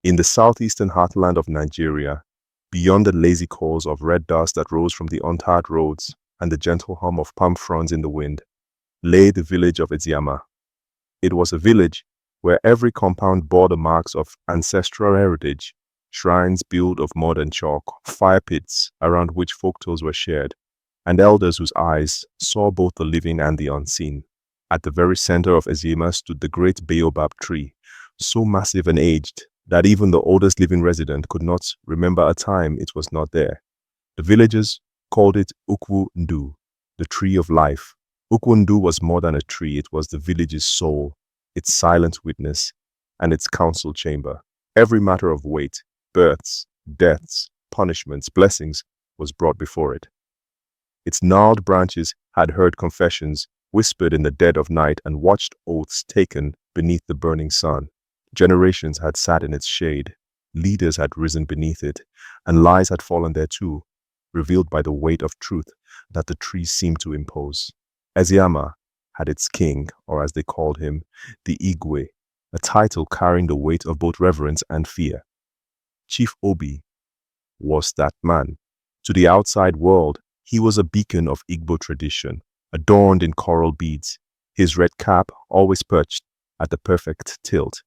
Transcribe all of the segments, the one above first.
In the southeastern heartland of Nigeria, beyond the lazy coils of red dust that rose from the untarred roads and the gentle hum of palm fronds in the wind, lay the village of Eziama. It was a village where every compound bore the marks of ancestral heritage, shrines built of mud and chalk, fire pits around which folktales were shared, and elders whose eyes saw both the living and the unseen. At the very center of Eziama stood the great baobab tree, so massive and aged that even the oldest living resident could not remember a time it was not there. The villagers called it Ukwu Ndu, the tree of life. Ukwu Ndu was more than a tree, it was the village's soul, its silent witness, and its council chamber. Every matter of weight, births, deaths, punishments, blessings, was brought before it. Its gnarled branches had heard confessions whispered in the dead of night and watched oaths taken beneath the burning sun. Generations had sat in its shade, leaders had risen beneath it, and lies had fallen there too, revealed by the weight of truth that the tree seemed to impose. Eziama had its king, or as they called him, the Igwe, a title carrying the weight of both reverence and fear. Chief Obi was that man. To the outside world, he was a beacon of Igbo tradition, adorned in coral beads, his red cap always perched at the perfect tilt,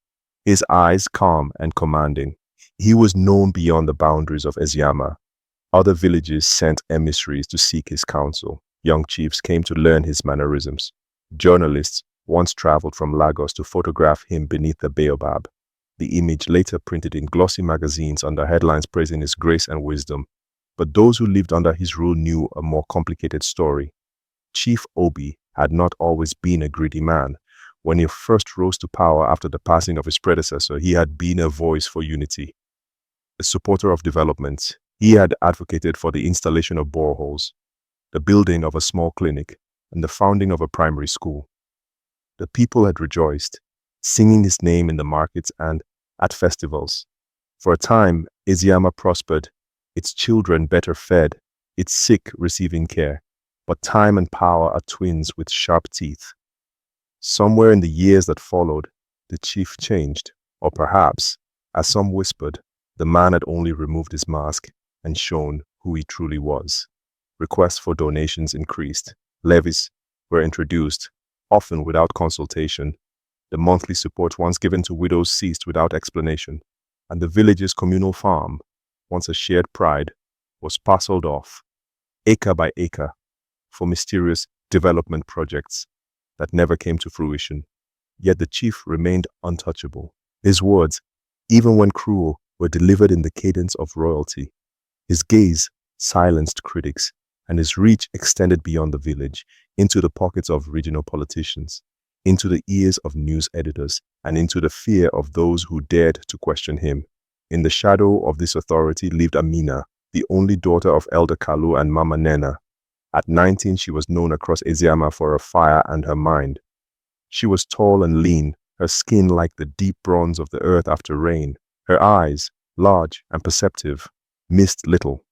his eyes calm and commanding. He was known beyond the boundaries of Eziama. Other villages sent emissaries to seek his counsel. Young chiefs came to learn his mannerisms. Journalists once traveled from Lagos to photograph him beneath the baobab. The image later printed in glossy magazines under headlines praising his grace and wisdom. But those who lived under his rule knew a more complicated story. Chief Obi had not always been a greedy man. When he first rose to power after the passing of his predecessor, he had been a voice for unity, a supporter of development. He had advocated for the installation of boreholes, the building of a small clinic, and the founding of a primary school. The people had rejoiced, singing his name in the markets and at festivals. For a time, Eziama prospered, its children better fed, its sick receiving care. But time and power are twins with sharp teeth. Somewhere in the years that followed, the chief changed, or perhaps, as some whispered, the man had only removed his mask and shown who he truly was. Requests for donations increased. Levies were introduced, often without consultation. The monthly support once given to widows ceased without explanation, and the village's communal farm, once a shared pride, was parceled off, acre by acre, for mysterious development projects that never came to fruition. Yet the chief remained untouchable. His words, even when cruel, were delivered in the cadence of royalty. His gaze silenced critics, and his reach extended beyond the village, into the pockets of regional politicians, into the ears of news editors, and into the fear of those who dared to question him. In the shadow of this authority lived Amina, the only daughter of Elder Kalu and Mama Nena. At 19, she was known across Eziama for her fire and her mind. She was tall and lean, her skin like the deep bronze of the earth after rain. Her eyes, large and perceptive, missed little.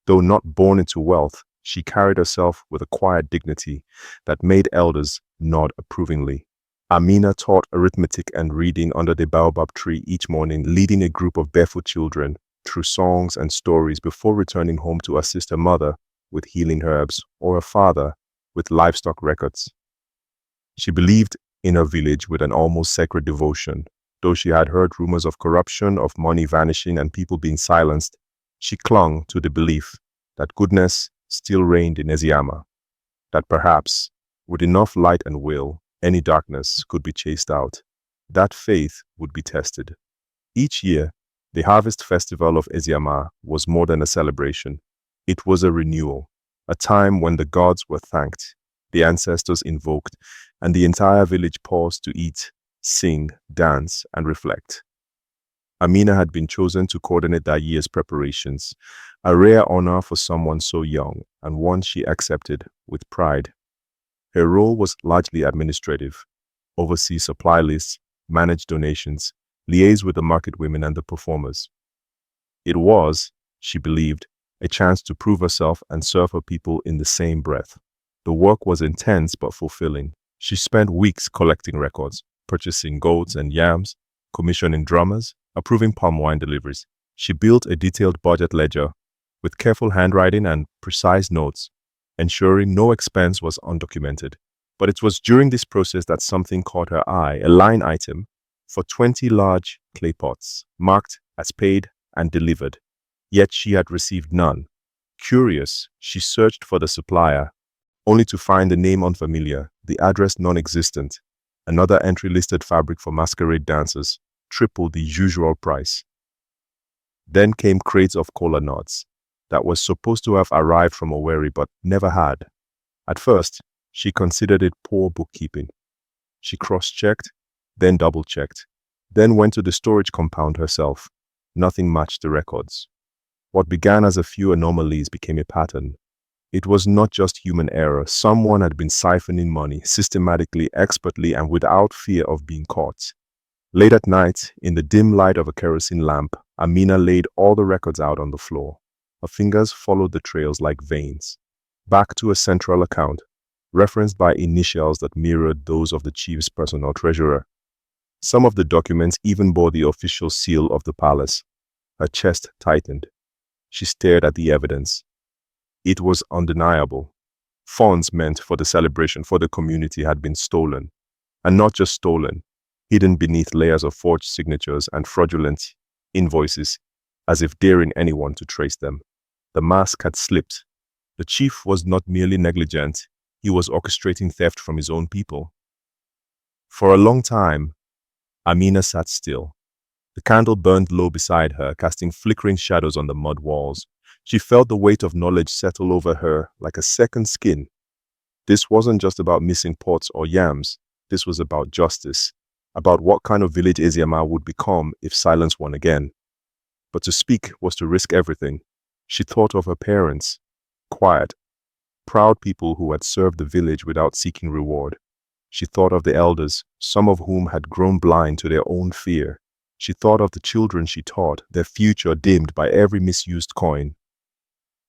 Though not born into wealth, she carried herself with a quiet dignity that made elders nod approvingly. Amina taught arithmetic and reading under the baobab tree each morning, leading a group of barefoot children through songs and stories before returning home to assist her mother with healing herbs, or her father with livestock records. She believed in her village with an almost sacred devotion. Though she had heard rumors of corruption, of money vanishing, and people being silenced, she clung to the belief that goodness still reigned in Eziama, that perhaps, with enough light and will, any darkness could be chased out. That faith would be tested. Each year, the harvest festival of Eziama was more than a celebration. It was a renewal, a time when the gods were thanked, the ancestors invoked, and the entire village paused to eat, sing, dance, and reflect. Amina had been chosen to coordinate that year's preparations, a rare honor for someone so young, and one she accepted with pride. Her role was largely administrative: oversee supply lists, manage donations, liaise with the market women and the performers. It was, she believed, a chance to prove herself and serve her people in the same breath. The work was intense but fulfilling. She spent weeks collecting records, purchasing goats and yams, commissioning drummers, approving palm wine deliveries. She built a detailed budget ledger with careful handwriting and precise notes, ensuring no expense was undocumented. But it was during this process that something caught her eye, a line item for 20 large clay pots, marked as paid and delivered. Yet she had received none. Curious, she searched for the supplier, only to find the name unfamiliar, the address non-existent. Another entry listed fabric for masquerade dancers, triple the usual price. Then came crates of kola nuts that was supposed to have arrived from Owerri but never had. At first, she considered it poor bookkeeping. She cross-checked, then double-checked, then went to the storage compound herself. Nothing matched the records. What began as a few anomalies became a pattern. It was not just human error. Someone had been siphoning money systematically, expertly, and without fear of being caught. Late at night, in the dim light of a kerosene lamp, Amina laid all the records out on the floor. Her fingers followed the trails like veins, back to a central account, referenced by initials that mirrored those of the chief's personal treasurer. Some of the documents even bore the official seal of the palace. Her chest tightened. She stared at the evidence. It was undeniable. Funds meant for the celebration for the community had been stolen. And not just stolen, hidden beneath layers of forged signatures and fraudulent invoices, as if daring anyone to trace them. The mask had slipped. The chief was not merely negligent, he was orchestrating theft from his own people. For a long time, Amina sat still. The candle burned low beside her, casting flickering shadows on the mud walls. She felt the weight of knowledge settle over her like a second skin. This wasn't just about missing pots or yams. This was about justice, about what kind of village Eziama would become if silence won again. But to speak was to risk everything. She thought of her parents, quiet, proud people who had served the village without seeking reward. She thought of the elders, some of whom had grown blind to their own fear. She thought of the children she taught, their future dimmed by every misused coin.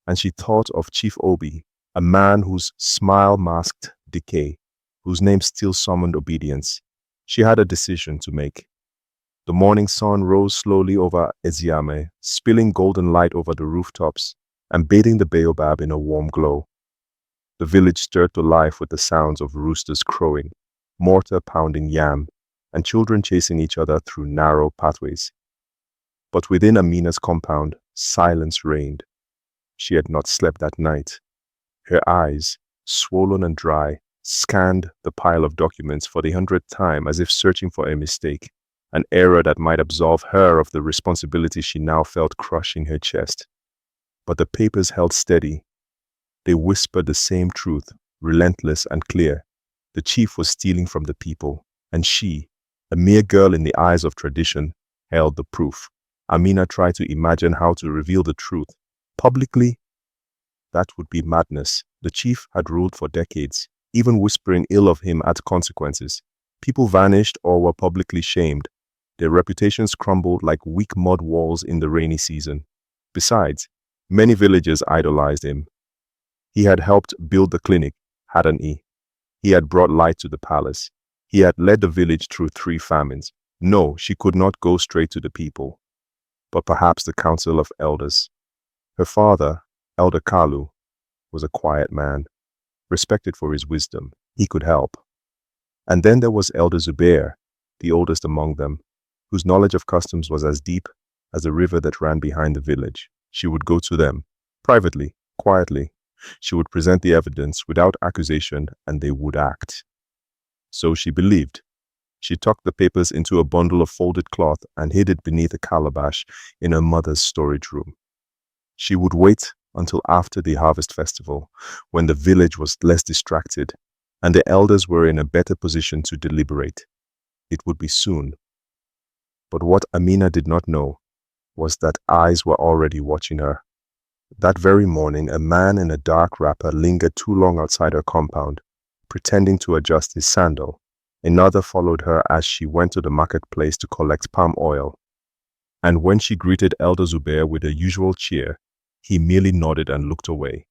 And she thought of Chief Obi, a man whose smile masked decay, whose name still summoned obedience. She had a decision to make. The morning sun rose slowly over Eziame, spilling golden light over the rooftops and bathing the baobab in a warm glow. The village stirred to life with the sounds of roosters crowing, mortar pounding yam, and children chasing each other through narrow pathways. But within Amina's compound, silence reigned. She had not slept that night. Her eyes, swollen and dry, scanned the pile of documents for the 100th time as if searching for a mistake, an error that might absolve her of the responsibility she now felt crushing her chest. But the papers held steady. They whispered the same truth, relentless and clear. The chief was stealing from the people, and she, a mere girl in the eyes of tradition, held the proof. Amina tried to imagine how to reveal the truth. Publicly, that would be madness. The chief had ruled for decades. Even whispering ill of him had consequences. People vanished or were publicly shamed. Their reputations crumbled like weak mud walls in the rainy season. Besides, many villagers idolized him. He had helped build the clinic, hadn't he? He had brought light to the palace. He had led the village through 3 famines. No, she could not go straight to the people, but perhaps the council of elders. Her father, Elder Kalu, was a quiet man, respected for his wisdom. He could help. And then there was Elder Zubair, the oldest among them, whose knowledge of customs was as deep as the river that ran behind the village. She would go to them, privately, quietly. She would present the evidence without accusation, and they would act. So she believed. She tucked the papers into a bundle of folded cloth and hid it beneath a calabash in her mother's storage room. She would wait until after the harvest festival, when the village was less distracted and the elders were in a better position to deliberate. It would be soon. But what Amina did not know was that eyes were already watching her. That very morning, a man in a dark wrapper lingered too long outside her compound, pretending to adjust his sandal. Another followed her as she went to the marketplace to collect palm oil. And when she greeted Elder Zubair with her usual cheer, he merely nodded and looked away.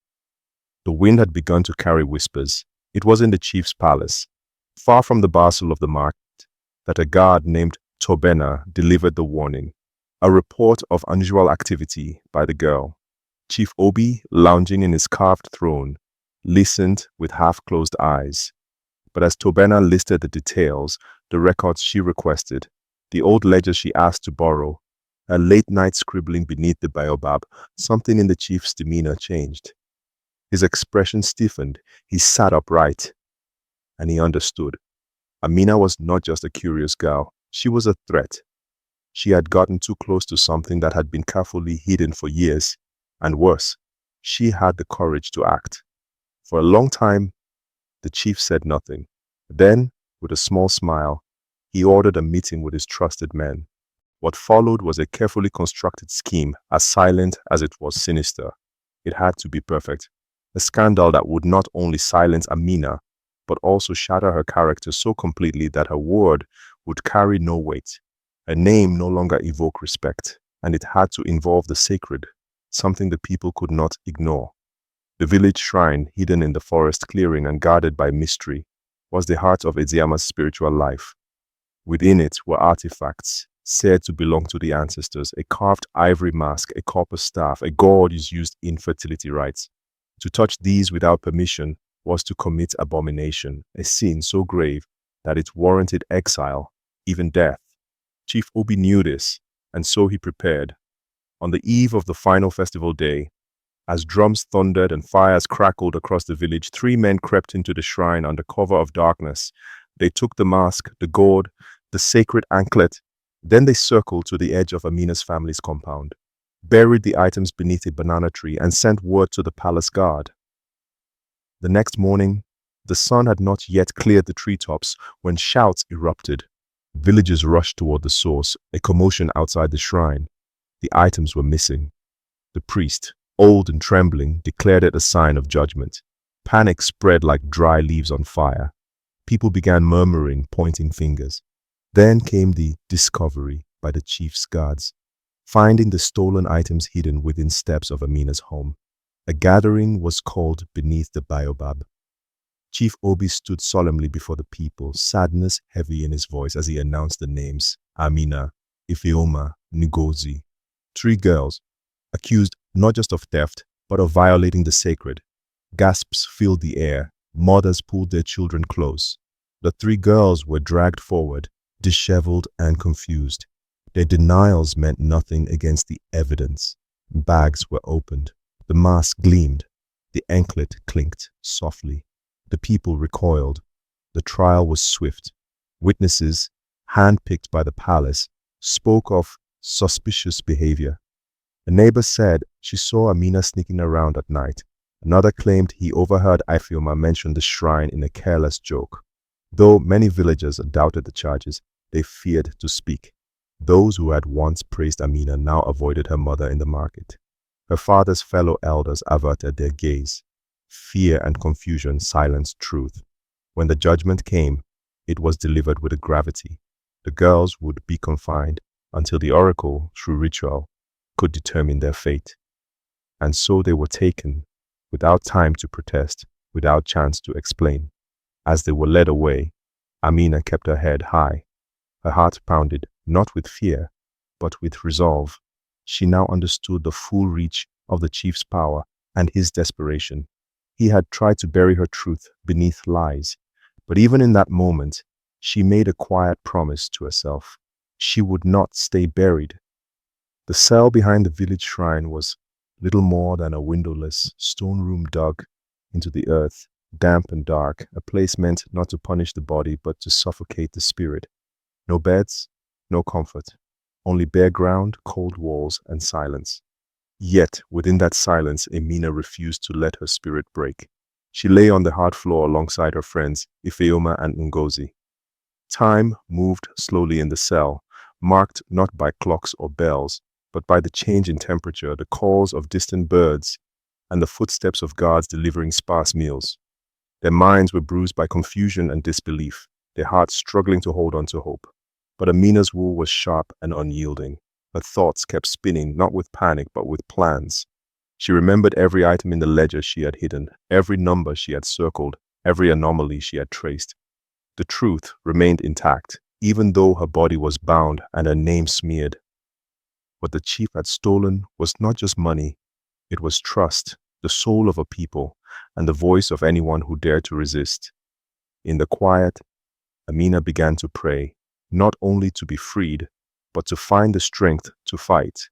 The wind had begun to carry whispers. It was in the chief's palace, far from the bustle of the market, that a guard named Tobena delivered the warning, a report of unusual activity by the girl. Chief Obi, lounging in his carved throne, listened with half-closed eyes. But as Tobena listed the details, the records she requested, the old ledger she asked to borrow, a late-night scribbling beneath the baobab, something in the chief's demeanor changed. His expression stiffened, he sat upright, and he understood. Amina was not just a curious girl, she was a threat. She had gotten too close to something that had been carefully hidden for years, and worse, she had the courage to act. For a long time, the chief said nothing. Then, with a small smile, he ordered a meeting with his trusted men. What followed was a carefully constructed scheme, as silent as it was sinister. It had to be perfect. A scandal that would not only silence Amina, but also shatter her character so completely that her word would carry no weight. Her name no longer evoked respect, and it had to involve the sacred, something the people could not ignore. The village shrine, hidden in the forest clearing and guarded by mystery, was the heart of Eziama's spiritual life. Within it were artifacts, said to belong to the ancestors, a carved ivory mask, a copper staff, a gourd used in fertility rites. To touch these without permission was to commit abomination, a sin so grave that it warranted exile, even death. Chief Obi knew this, and so he prepared. On the eve of the final festival day, as drums thundered and fires crackled across the village, 3 men crept into the shrine under cover of darkness. They took the mask, the gourd, the sacred anklet. Then they circled to the edge of Amina's family's compound, buried the items beneath a banana tree, and sent word to the palace guard. The next morning, the sun had not yet cleared the treetops when shouts erupted. Villagers rushed toward the source, a commotion outside the shrine. The items were missing. The priest, old and trembling, declared it a sign of judgment. Panic spread like dry leaves on fire. People began murmuring, pointing fingers. Then came the discovery by the chief's guards, finding the stolen items hidden within steps of Amina's home. A gathering was called beneath the baobab. Chief Obi stood solemnly before the people, sadness heavy in his voice as he announced the names: Amina, Ifeoma, Ngozi. 3 girls, accused not just of theft, but of violating the sacred. Gasps filled the air. Mothers pulled their children close. The 3 girls were dragged forward, disheveled and confused. Their denials meant nothing against the evidence. Bags were opened. The mask gleamed. The anklet clinked softly. The people recoiled. The trial was swift. Witnesses, handpicked by the palace, spoke of suspicious behavior. A neighbor said she saw Amina sneaking around at night. Another claimed he overheard Ifeoma mention the shrine in a careless joke. Though many villagers doubted the charges, they feared to speak. Those who had once praised Amina now avoided her mother in the market. Her father's fellow elders averted their gaze. Fear and confusion silenced truth. When the judgment came, it was delivered with a gravity. The girls would be confined until the oracle, through ritual, could determine their fate. And so they were taken, without time to protest, without chance to explain. As they were led away, Amina kept her head high. Her heart pounded, not with fear, but with resolve. She now understood the full reach of the chief's power and his desperation. He had tried to bury her truth beneath lies, but even in that moment, she made a quiet promise to herself. She would not stay buried. The cell behind the village shrine was little more than a windowless stone room dug into the earth, damp and dark, a place meant not to punish the body but to suffocate the spirit. No beds, no comfort, only bare ground, cold walls, and silence. Yet, within that silence, Amina refused to let her spirit break. She lay on the hard floor alongside her friends, Ifeoma and Ngozi. Time moved slowly in the cell, marked not by clocks or bells, but by the change in temperature, the calls of distant birds, and the footsteps of guards delivering sparse meals. Their minds were bruised by confusion and disbelief, their hearts struggling to hold on to hope. But Amina's will was sharp and unyielding. Her thoughts kept spinning, not with panic, but with plans. She remembered every item in the ledger she had hidden, every number she had circled, every anomaly she had traced. The truth remained intact, even though her body was bound and her name smeared. What the chief had stolen was not just money, it was trust, the soul of a people, and the voice of anyone who dared to resist. In the quiet, Amina began to pray, not only to be freed, but to find the strength to fight.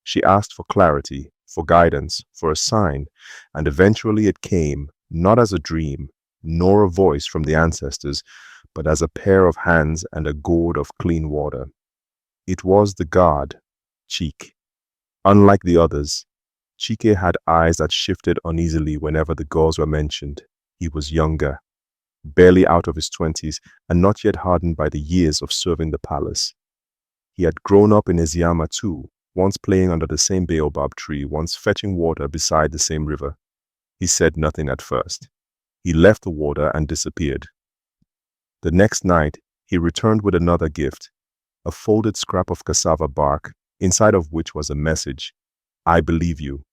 She asked for clarity, for guidance, for a sign, and eventually it came, not as a dream, nor a voice from the ancestors, but as a pair of hands and a gourd of clean water. It was the god, Chik. Unlike the others, Chike had eyes that shifted uneasily whenever the girls were mentioned. He was younger, barely out of his 20s, and not yet hardened by the years of serving the palace. He had grown up in Eziama too, once playing under the same baobab tree, once fetching water beside the same river. He said nothing at first. He left the water and disappeared. The next night, he returned with another gift, a folded scrap of cassava bark, inside of which was a message, "I believe you."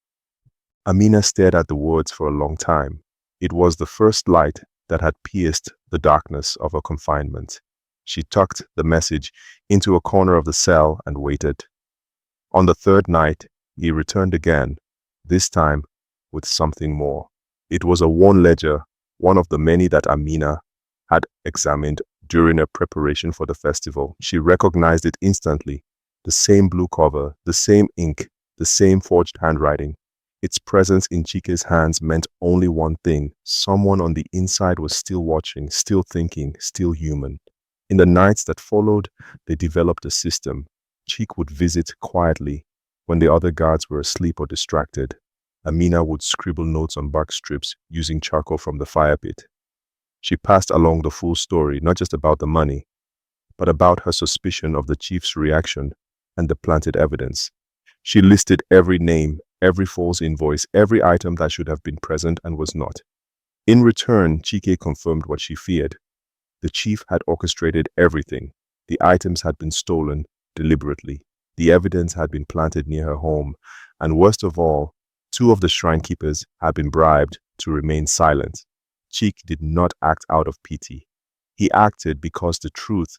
Amina stared at the words for a long time. It was the first light that had pierced the darkness of her confinement. She tucked the message into a corner of the cell and waited. On the third night, he returned again, this time with something more. It was a worn ledger, one of the many that Amina had examined during her preparation for the festival. She recognized it instantly. The same blue cover, the same ink, the same forged handwriting. Its presence in Chike's hands meant only one thing. Someone on the inside was still watching, still thinking, still human. In the nights that followed, they developed a system. Chike would visit quietly when the other guards were asleep or distracted. Amina would scribble notes on bark strips using charcoal from the fire pit. She passed along the full story, not just about the money, but about her suspicion of the chief's reaction and the planted evidence. She listed every name, every false invoice, every item that should have been present and was not. In return, Chike confirmed what she feared. The chief had orchestrated everything. The items had been stolen deliberately. The evidence had been planted near her home. And worst of all, 2 of the shrine keepers had been bribed to remain silent. Chike did not act out of pity. He acted because the truth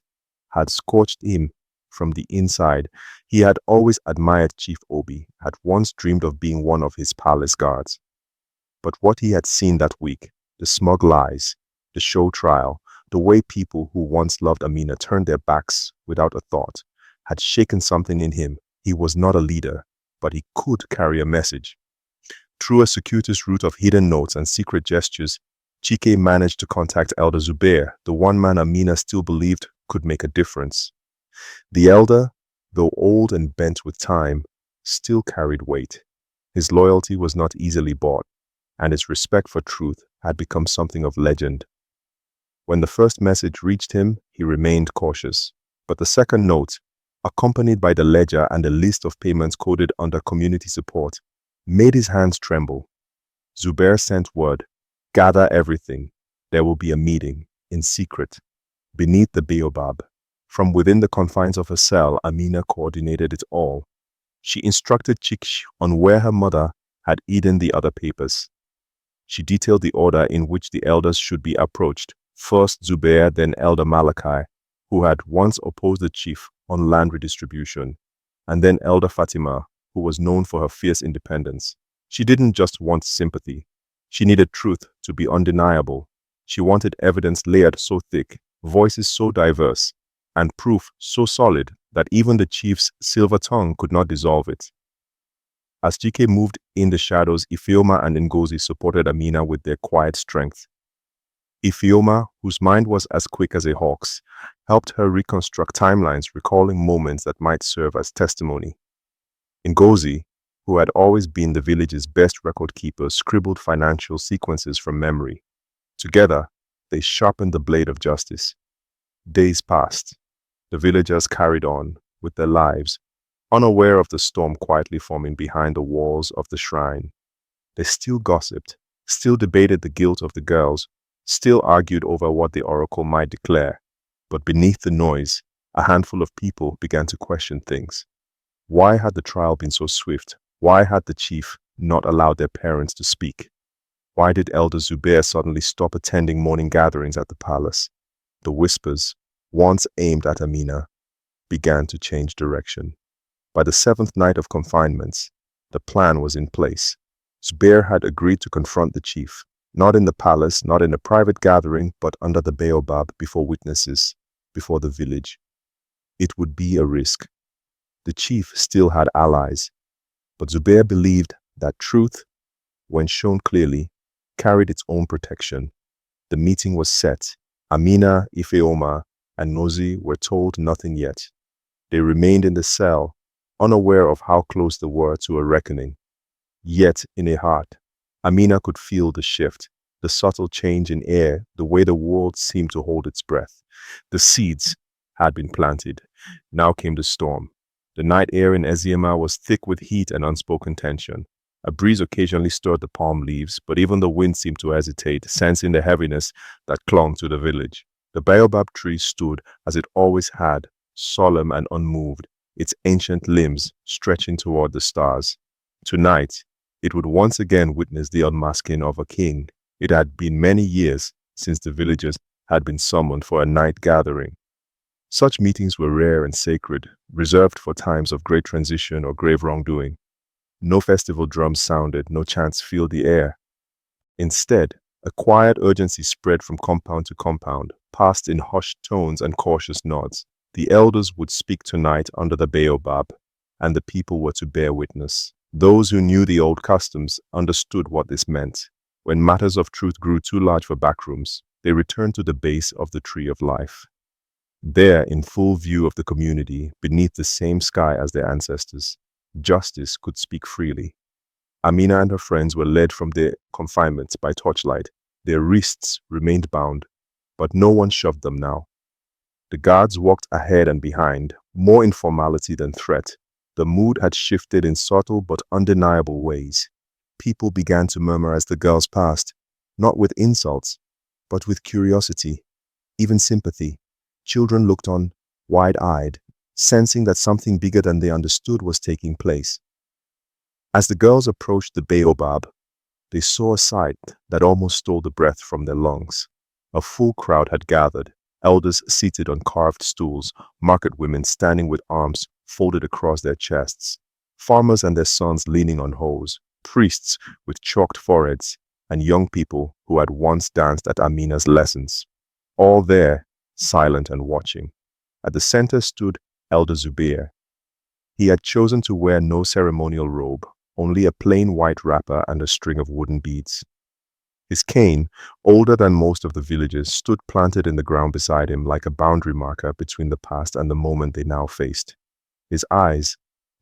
had scorched him from the inside. He had always admired Chief Obi, had once dreamed of being one of his palace guards. But what he had seen that week, the smug lies, the show trial, the way people who once loved Amina turned their backs without a thought, had shaken something in him. He was not a leader, but he could carry a message. Through a circuitous route of hidden notes and secret gestures, Chike managed to contact Elder Zubair, the one man Amina still believed could make a difference. The elder, though old and bent with time, still carried weight. His loyalty was not easily bought, and his respect for truth had become something of legend. When the first message reached him, he remained cautious. But the second note, accompanied by the ledger and a list of payments coded under community support, made his hands tremble. Zubair sent word, "Gather everything. There will be a meeting, in secret, beneath the baobab." From within the confines of her cell, Amina coordinated it all. She instructed Chike on where her mother had hidden the other papers. She detailed the order in which the elders should be approached. First Zubair, then Elder Malachi, who had once opposed the chief on land redistribution, and then Elder Fatima, who was known for her fierce independence. She didn't just want sympathy. She needed truth to be undeniable. She wanted evidence layered so thick, voices so diverse, and proof so solid that even the chief's silver tongue could not dissolve it. As Chike moved in the shadows, Ifeoma and Ngozi supported Amina with their quiet strength. Ifeoma, whose mind was as quick as a hawk's, helped her reconstruct timelines, recalling moments that might serve as testimony. Ngozi, who had always been the village's best record keeper, scribbled financial sequences from memory. Together, they sharpened the blade of justice. Days passed. The villagers carried on with their lives, unaware of the storm quietly forming behind the walls of the shrine. They still gossiped, still debated the guilt of the girls, still argued over what the oracle might declare. But beneath the noise, a handful of people began to question things. Why had the trial been so swift? Why had the chief not allowed their parents to speak? Why did Elder Zubair suddenly stop attending morning gatherings at the palace? The whispers, once aimed at Amina, began to change direction. By the seventh night of confinements, the plan was in place. Zubair had agreed to confront the chief, not in the palace, not in a private gathering, but under the baobab before witnesses, before the village. It would be a risk. The chief still had allies, but Zubair believed that truth, when shown clearly, carried its own protection. The meeting was set. Amina, Ifeoma, and Nozi were told nothing yet. They remained in the cell, unaware of how close they were to a reckoning. Yet, in a heart, Amina could feel the shift, the subtle change in air, the way the world seemed to hold its breath. The seeds had been planted. Now came the storm. The night air in Eziama was thick with heat and unspoken tension. A breeze occasionally stirred the palm leaves, but even the wind seemed to hesitate, sensing the heaviness that clung to the village. The baobab tree stood as it always had, solemn and unmoved, its ancient limbs stretching toward the stars. Tonight, it would once again witness the unmasking of a king. It had been many years since the villagers had been summoned for a night gathering. Such meetings were rare and sacred, reserved for times of great transition or grave wrongdoing. No festival drums sounded, no chants filled the air. Instead, a quiet urgency spread from compound to compound, passed in hushed tones and cautious nods. The elders would speak tonight under the baobab, and the people were to bear witness. Those who knew the old customs understood what this meant. When matters of truth grew too large for backrooms, they returned to the base of the tree of life. There, in full view of the community, beneath the same sky as their ancestors, justice could speak freely. Amina and her friends were led from their confinements by torchlight. Their wrists remained bound, but no one shoved them now. The guards walked ahead and behind, more in formality than threat. The mood had shifted in subtle but undeniable ways. People began to murmur as the girls passed, not with insults, but with curiosity, even sympathy. Children looked on, wide-eyed, sensing that something bigger than they understood was taking place. As the girls approached the baobab, they saw a sight that almost stole the breath from their lungs. A full crowd had gathered, elders seated on carved stools, market women standing with arms folded across their chests, farmers and their sons leaning on hoes, priests with chalked foreheads, and young people who had once danced at Amina's lessons. All there, silent and watching. At the center stood Elder Zubair. He had chosen to wear no ceremonial robe, only a plain white wrapper and a string of wooden beads. His cane, older than most of the villagers, stood planted in the ground beside him like a boundary marker between the past and the moment they now faced. His eyes,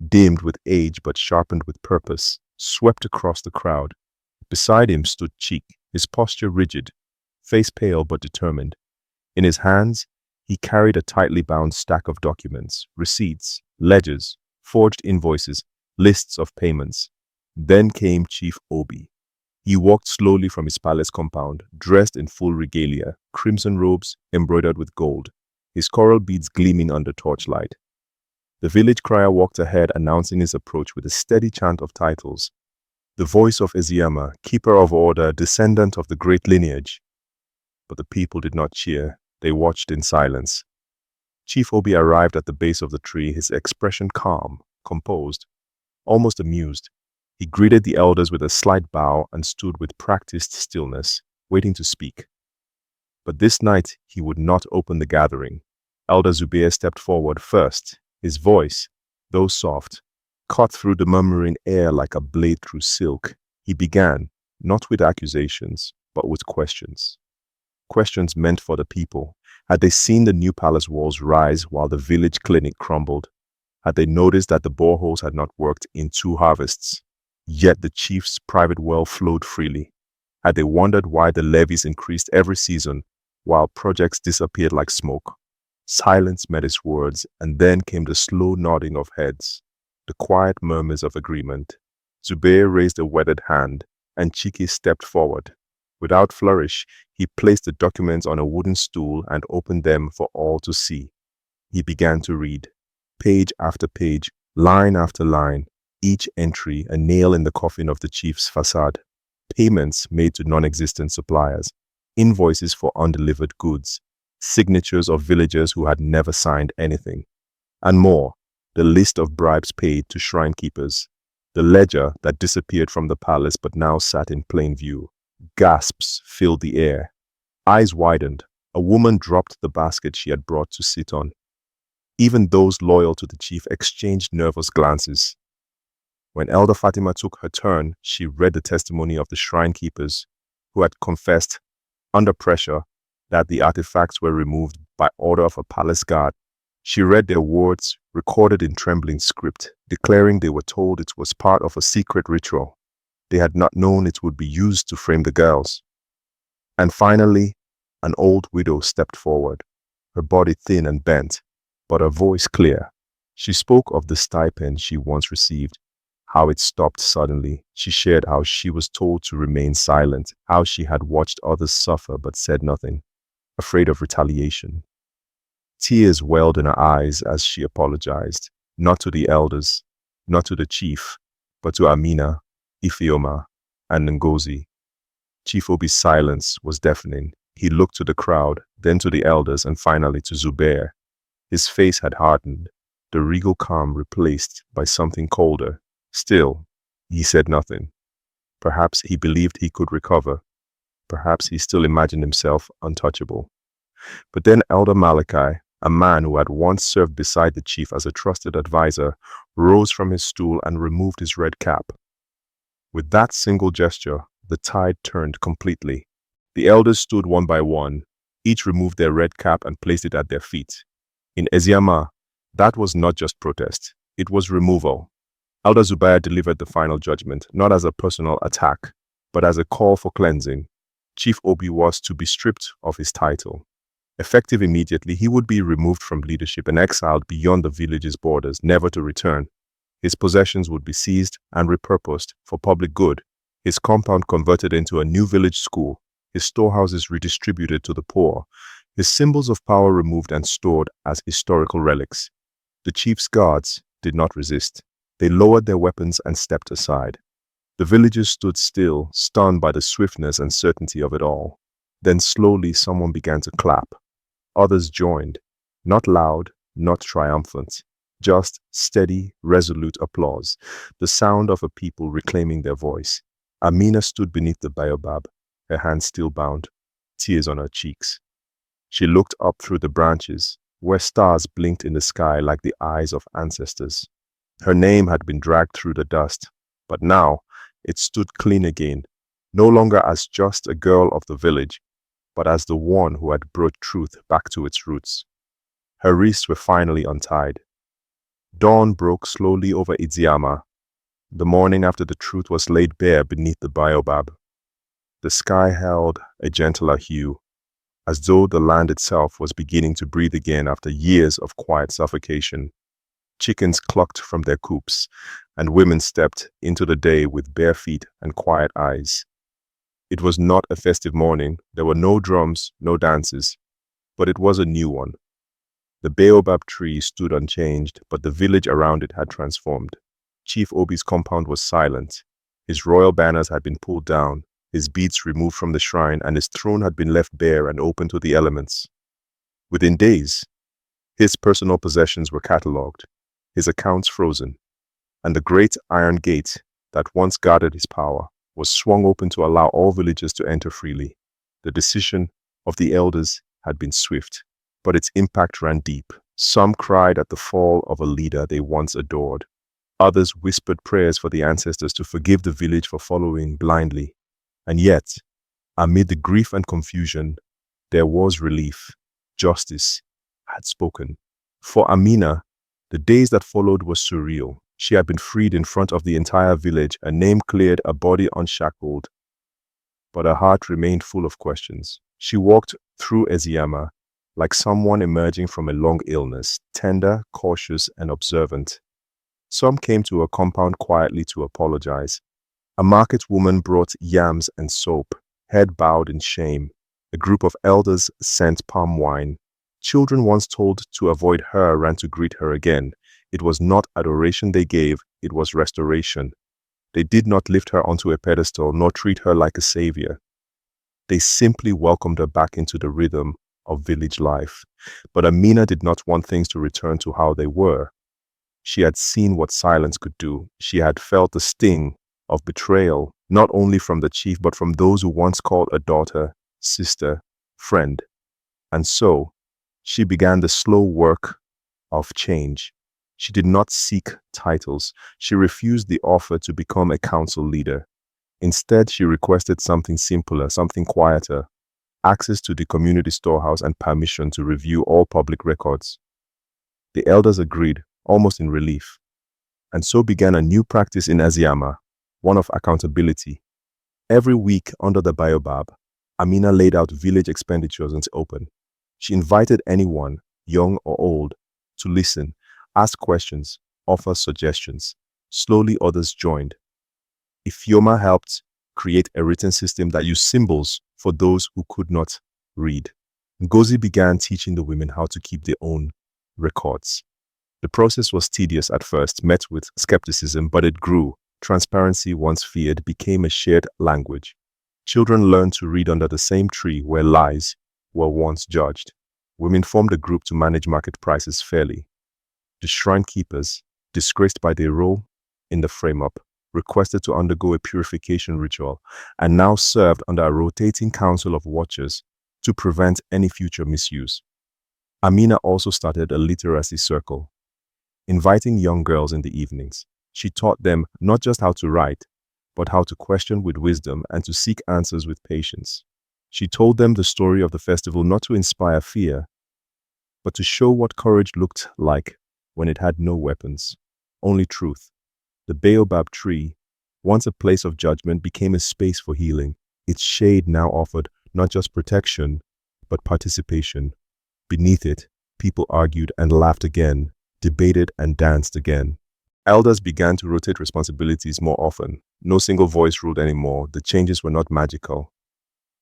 dimmed with age but sharpened with purpose, swept across the crowd. Beside him stood Cheek, his posture rigid, face pale but determined. In his hands, he carried a tightly bound stack of documents, receipts, ledgers, forged invoices, lists of payments. Then came Chief Obi. He walked slowly from his palace compound, dressed in full regalia, crimson robes embroidered with gold, his coral beads gleaming under torchlight. The village crier walked ahead, announcing his approach with a steady chant of titles. The voice of Eziama, keeper of order, descendant of the great lineage. But the people did not cheer. They watched in silence. Chief Obi arrived at the base of the tree, his expression calm, composed, almost amused. He greeted the elders with a slight bow and stood with practiced stillness, waiting to speak. But this night he would not open the gathering. Elder Zubair stepped forward first. His voice, though soft, cut through the murmuring air like a blade through silk. He began, not with accusations, but with questions. Questions meant for the people. Had they seen the new palace walls rise while the village clinic crumbled? Had they noticed that the boreholes had not worked in 2 harvests, yet the chief's private well flowed freely? Had they wondered why the levies increased every season while projects disappeared like smoke? Silence met his words, and then came the slow nodding of heads, the quiet murmurs of agreement. Zubair raised a weathered hand, and Chiki stepped forward. Without flourish, he placed the documents on a wooden stool and opened them for all to see. He began to read, page after page, line after line, each entry a nail in the coffin of the chief's facade. Payments made to non-existent suppliers, invoices for undelivered goods, signatures of villagers who had never signed anything, and more, the list of bribes paid to shrine keepers, the ledger that disappeared from the palace but now sat in plain view. Gasps filled the air. Eyes widened. A woman dropped the basket she had brought to sit on. Even those loyal to the chief exchanged nervous glances. When Elder Fatima took her turn, she read the testimony of the shrine keepers who had confessed, under pressure, that the artifacts were removed by order of a palace guard. She read their words, recorded in trembling script, declaring they were told it was part of a secret ritual. They had not known it would be used to frame the girls. And finally, an old widow stepped forward, her body thin and bent, but her voice clear. She spoke of the stipend she once received, how it stopped suddenly. She shared how she was told to remain silent, how she had watched others suffer but said nothing, afraid of retaliation. Tears welled in her eyes as she apologized, not to the elders, not to the chief, but to Amina, Ifeoma, and Ngozi. Chief Obi's silence was deafening. He looked to the crowd, then to the elders, and finally to Zubair. His face had hardened, the regal calm replaced by something colder. Still, he said nothing. Perhaps he believed he could recover. Perhaps he still imagined himself untouchable. But then Elder Malachi, a man who had once served beside the chief as a trusted advisor, rose from his stool and removed his red cap. With that single gesture, the tide turned completely. The elders stood one by one. Each removed their red cap and placed it at their feet. In Eziama, that was not just protest. It was removal. Elder Zubair delivered the final judgment, not as a personal attack, but as a call for cleansing. Chief Obi was to be stripped of his title. Effective immediately, he would be removed from leadership and exiled beyond the village's borders, never to return. His possessions would be seized and repurposed for public good, his compound converted into a new village school, his storehouses redistributed to the poor, his symbols of power removed and stored as historical relics. The chief's guards did not resist. They lowered their weapons and stepped aside. The villagers stood still, stunned by the swiftness and certainty of it all. Then slowly someone began to clap. Others joined, not loud, not triumphant, just steady, resolute applause, the sound of a people reclaiming their voice. Amina stood beneath the baobab, her hands still bound, tears on her cheeks. She looked up through the branches, where stars blinked in the sky like the eyes of ancestors. Her name had been dragged through the dust, but now it stood clean again, no longer as just a girl of the village, but as the one who had brought truth back to its roots. Her wrists were finally untied. Dawn broke slowly over Idziama, the morning after the truth was laid bare beneath the baobab. The sky held a gentler hue, as though the land itself was beginning to breathe again after years of quiet suffocation. Chickens clucked from their coops, and women stepped into the day with bare feet and quiet eyes. It was not a festive morning. There were no drums, no dances, but it was a new one. The baobab tree stood unchanged, but the village around it had transformed. Chief Obi's compound was silent. His royal banners had been pulled down, his beads removed from the shrine, and his throne had been left bare and open to the elements. Within days, his personal possessions were catalogued, his accounts frozen, and the great iron gate that once guarded his power was swung open to allow all villagers to enter freely. The decision of the elders had been swift, but its impact ran deep. Some cried at the fall of a leader they once adored. Others whispered prayers for the ancestors to forgive the village for following blindly. And yet, amid the grief and confusion, there was relief. Justice had spoken. For Amina, the days that followed were surreal. She had been freed in front of the entire village, a name cleared, a body unshackled. But her heart remained full of questions. She walked through Eziama like someone emerging from a long illness, tender, cautious, and observant. Some came to her compound quietly to apologize. A market woman brought yams and soap, head bowed in shame. A group of elders sent palm wine. Children once told to avoid her ran to greet her again. It was not adoration they gave, it was restoration. They did not lift her onto a pedestal nor treat her like a savior. They simply welcomed her back into the rhythm of village life. But Amina did not want things to return to how they were. She had seen what silence could do. She had felt the sting of betrayal, not only from the chief, but from those who once called a daughter, sister, friend. And so, she began the slow work of change. She did not seek titles. She refused the offer to become a council leader. Instead, she requested something simpler, something quieter, access to the community storehouse and permission to review all public records. The elders agreed, almost in relief, and so began a new practice in Eziama, one of accountability. Every week under the baobab, Amina laid out village expenditures in the open. She invited anyone, young or old, to listen, ask questions, offer suggestions. Slowly others joined. Ifeoma helped create a written system that used symbols for those who could not read. Ngozi began teaching the women how to keep their own records. The process was tedious at first, met with skepticism, but it grew. Transparency, once feared, became a shared language. Children learned to read under the same tree where lies were once judged. Women formed a group to manage market prices fairly. The shrine keepers, disgraced by their role in the frame-up, requested to undergo a purification ritual and now served under a rotating council of watchers to prevent any future misuse. Amina also started a literacy circle, inviting young girls in the evenings. She taught them not just how to write, but how to question with wisdom and to seek answers with patience. She told them the story of the festival not to inspire fear, but to show what courage looked like when it had no weapons, only truth. The baobab tree, once a place of judgment, became a space for healing. Its shade now offered not just protection, but participation. Beneath it, people argued and laughed again, debated and danced again. Elders began to rotate responsibilities more often. No single voice ruled anymore. The changes were not magical.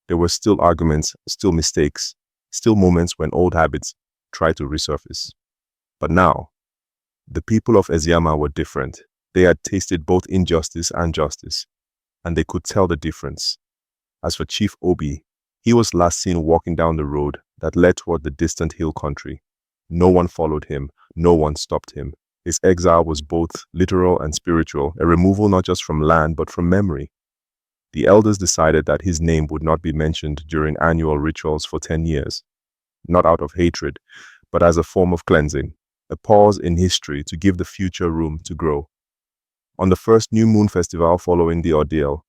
There were still arguments, still mistakes, still moments when old habits tried to resurface. But now, the people of Eziama were different. They had tasted both injustice and justice, and they could tell the difference. As for Chief Obi, he was last seen walking down the road that led toward the distant hill country. No one followed him. No one stopped him. His exile was both literal and spiritual, a removal not just from land but from memory. The elders decided that his name would not be mentioned during annual rituals for 10 years, not out of hatred, but as a form of cleansing, a pause in history to give the future room to grow. On the first new moon festival following the ordeal,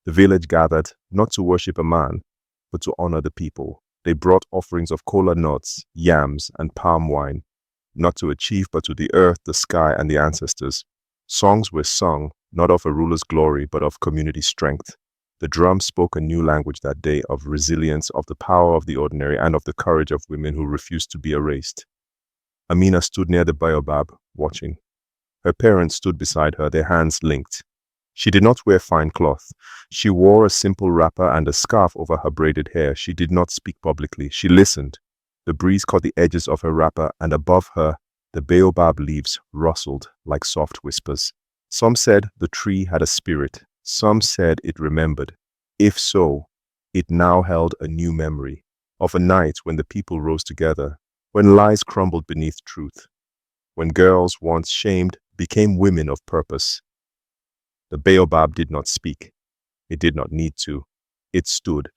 the village gathered not to worship a man, but to honor the people. They brought offerings of kola nuts, yams, and palm wine, not to a chief, but to the earth, the sky, and the ancestors. Songs were sung, not of a ruler's glory, but of community strength. The drums spoke a new language that day, of resilience, of the power of the ordinary, and of the courage of women who refused to be erased. Amina stood near the baobab, watching. Her parents stood beside her, their hands linked. She did not wear fine cloth. She wore a simple wrapper and a scarf over her braided hair. She did not speak publicly. She listened. The breeze caught the edges of her wrapper, and above her, the baobab leaves rustled like soft whispers. Some said the tree had a spirit. Some said it remembered. If so, it now held a new memory of a night when the people rose together, when lies crumbled beneath truth, when girls once shamed became women of purpose. The baobab did not speak. It did not need to. It stood.